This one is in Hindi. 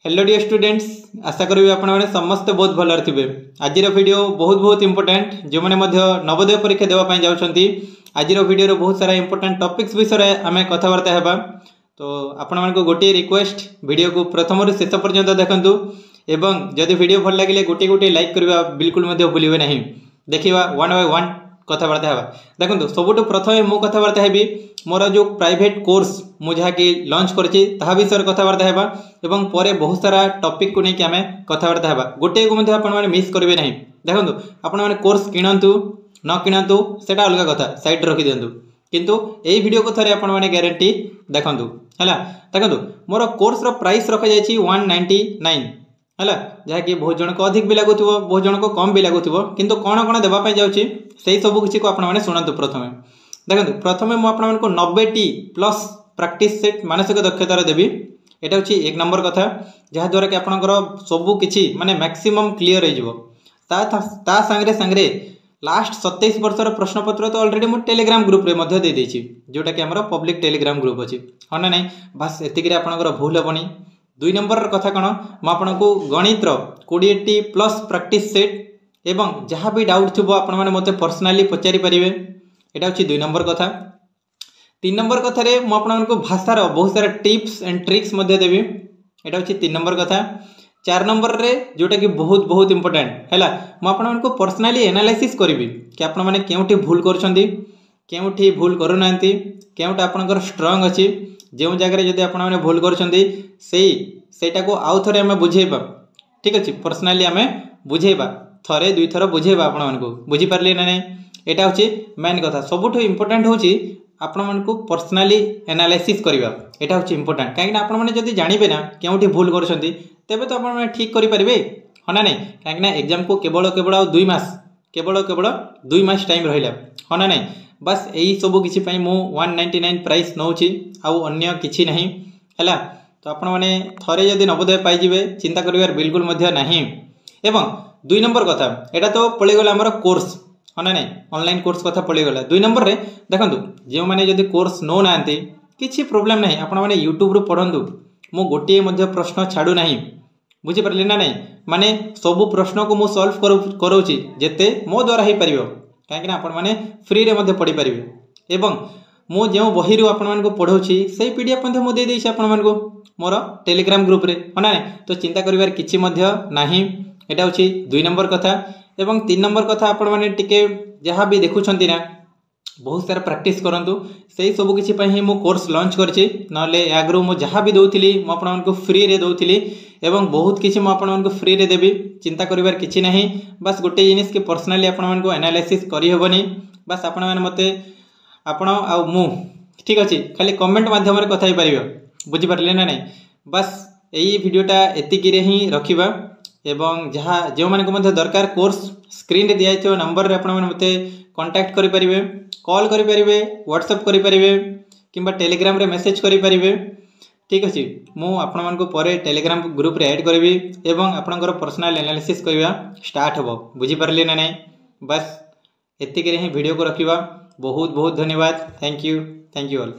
हेलो डियर स्टूडेंट्स, आशा करी आपने समस्ते बहुत भल थे। आज वीडियो बहुत इंपोर्टेंट जो मैंने नवोदय परीक्षा देवाई जाऊँगी। आज वीडियो बहुत सारा इंपोर्टेंट टॉपिक्स विषय आम कथबार्ता होगा। तो आपण को गोटे रिक्वेस्ट, वीडियो को प्रथम शेष पर्यंत देखूँ एवं जदि वीडियो भल लगे गोटे गोटे लाइक करवा बिल्कुल भूलिए ना। देखा वन बाय वन कथबार्ता होगा। देखो सबुठ प्रथम मु कथबार्ता हेबी मोर जो प्राइवेट कोर्स मुझे लॉन्च करछि ताहा विषय कथबार्ता हेबा एवं परे बहुत सारा टॉपिक को लेकिन आम कथबार्ता हेबा। गोटे को आपण मिस करेंगे ना। देखो आपण मैंने कोर्स किणतु न किणतु सेटा अलग कथा, साइड रखी दिंतु, किंतु यही वीडियो को थरे आपण मैंने गारंटी देखूँ है। देखो मोर कोर्स प्राइस रखा जाइए 199 है, जहाँकि बहुत जन को अधिक भी लगुव, बहुत जन को कम भी लगुव, किंतु कौन कौन देवाई जाऊँगी से सब किसी को आपने शुणु। प्रथम देखो प्रथम मुझे 90टी प्लस प्रैक्टिस सेट मानसिक दक्षतार देवी। यहाँ हूँ एक नंबर कथा, जहाद्वारा कि आपंकर सबू किसी माने मैक्सिमम क्लीयर हो सांगे सांगे लास्ट 27 वर्षर प्रश्नपत्र तो ऑलरेडी मुझे टेलीग्राम ग्रुप रे मध्य दे देछि, जोटा कि हमारा पब्लिक टेलीग्राम ग्रुप अच्छी हाँ ना नहीं। बस एतिक आपंकर भूल हेनी। 2 नंबर कथा कौन, मुझे गणित 20टी प्लस प्रैक्टिस सेट एवं जहाँ भी डाउट थो आपण मैंने मत पर्सनाली पचारि पारे। यहाँ हूँ 2 नंबर कथा। 3 नंबर कथार मुझे भाषार बहुत सारा टिप्स एंड ट्रिक्स देवी। यहाँ हूँ 3 नंबर कथा। 4 नंबर रे जोटा कि बहुत इंपोर्टेंट है, मुझे पर्सनाली एनालाइसिस करी कि आपण मैंने केउठी भूल करछंती, केउठी भूल करूना, केउटा आपणकर स्ट्रांग अच्छी, जो जगह जब आपण मैंने भूल करछंती सेटा को आउ थरे आम बुझेबा। ठीक अच्छे, पर्सनाली आम बुझेबा, थरे 2 थर बुझेबा आपण मानकु। बुझी पारले ना नहीं। यहाँ हूँ मेन कथा। सबुठ इंपोर्टेंट हूँ आपण मानकु पर्सनाली एनालाइसिस करवा। यहाँ हूँ इंपोर्टेंट, कहीं आपण मैंने जब जानवे ना केउठी भूल करछंती तेबे तो आपण ठीक करेंगे हाँ ना नहीं। कहीं एग्जाम को केवल केवल 2 मास केवल 2 मास टाइम रहा हाँ ना नहीं। बस यही सब किसी 199 प्राइस नौ अन्य किसी ना है। तो आपण मैंने थरे जदि नवोदय पाइबे चिंता करिवार बिल्कुल नहीं। एवं 2 नंबर कथा, यहाँ तो पड़गला आमर कोर्स हाँ ना नहीं, ऑनलाइन कोर्स कथा पड़गला। 2 नंबर रे देखो जो मैंने जदि कोर्स नौ ना किसी प्रोब्लेम नहीं, आपण मैंने यूट्यूब रू पढ़ु। मु गोटे प्रश्न छाड़ू ना, बुझीपारे ना नहीं। माने सबू प्रश्न को मुझे सॉल्व करोची जेते मो द्वारा हो पार, कहीं आपण मैंने फ्री रे मध्य पढ़ी पारे। एवं मु जो बही रू आपण मानक पढ़ाऊँगी से पीडीएफ मुझे देदेछि आपण मानक मोर टेलीग्राम ग्रुप रे हाँ ना नहीं। तो चिंता करिवार किछि मध्य नाही। एटा हूँ 2 नंबर कथा। एवं 3 नंबर कथा, आपण मैंने टिके जहाँ भी देखुंट ना बहुत सारा प्रैक्टिस करूँ। से सब किसी ही मु कोर्स लॉन्च करछि, नले आगु मुझे जहाँ भी दौली मुझे फ्री रे दौली एवं बहुत किसी मुझे फ्री रे देवी। चिंता करिवार किछि नहीं। बस गोटे जिनिस कि पर्सनाली आपण एनालाइसिस करहबनी। बस आपण मैंने मते आपण आउ मु ठीक अच्छे खाली कमेंट माध्यम कथा ही पार, बुझीपारे ना नहीं। बस यही वीडियोटा एतिक ही रखा एवं जहाँ जो मानक दरकार कोर्स स्क्रीन रे दिया नंबर रे आपण मते कांटेक्ट करि परिबे, कॉल करि परिबे, व्हाट्सएप करि परिबे किंबा टेलीग्राम रे मेसेज करि परिबे। ठीक अच्छे, मु आपण मानक परे टेलीग्राम ग्रुप रे ऐड करबी एवं आपणकर पर्सनल एनालिसिस करबा स्टार्ट हबो। बुझी पारले ना नहीं। बस एतिक ही वीडियो को रखिबा। बहुत बहुत धन्यवाद। Thank you all.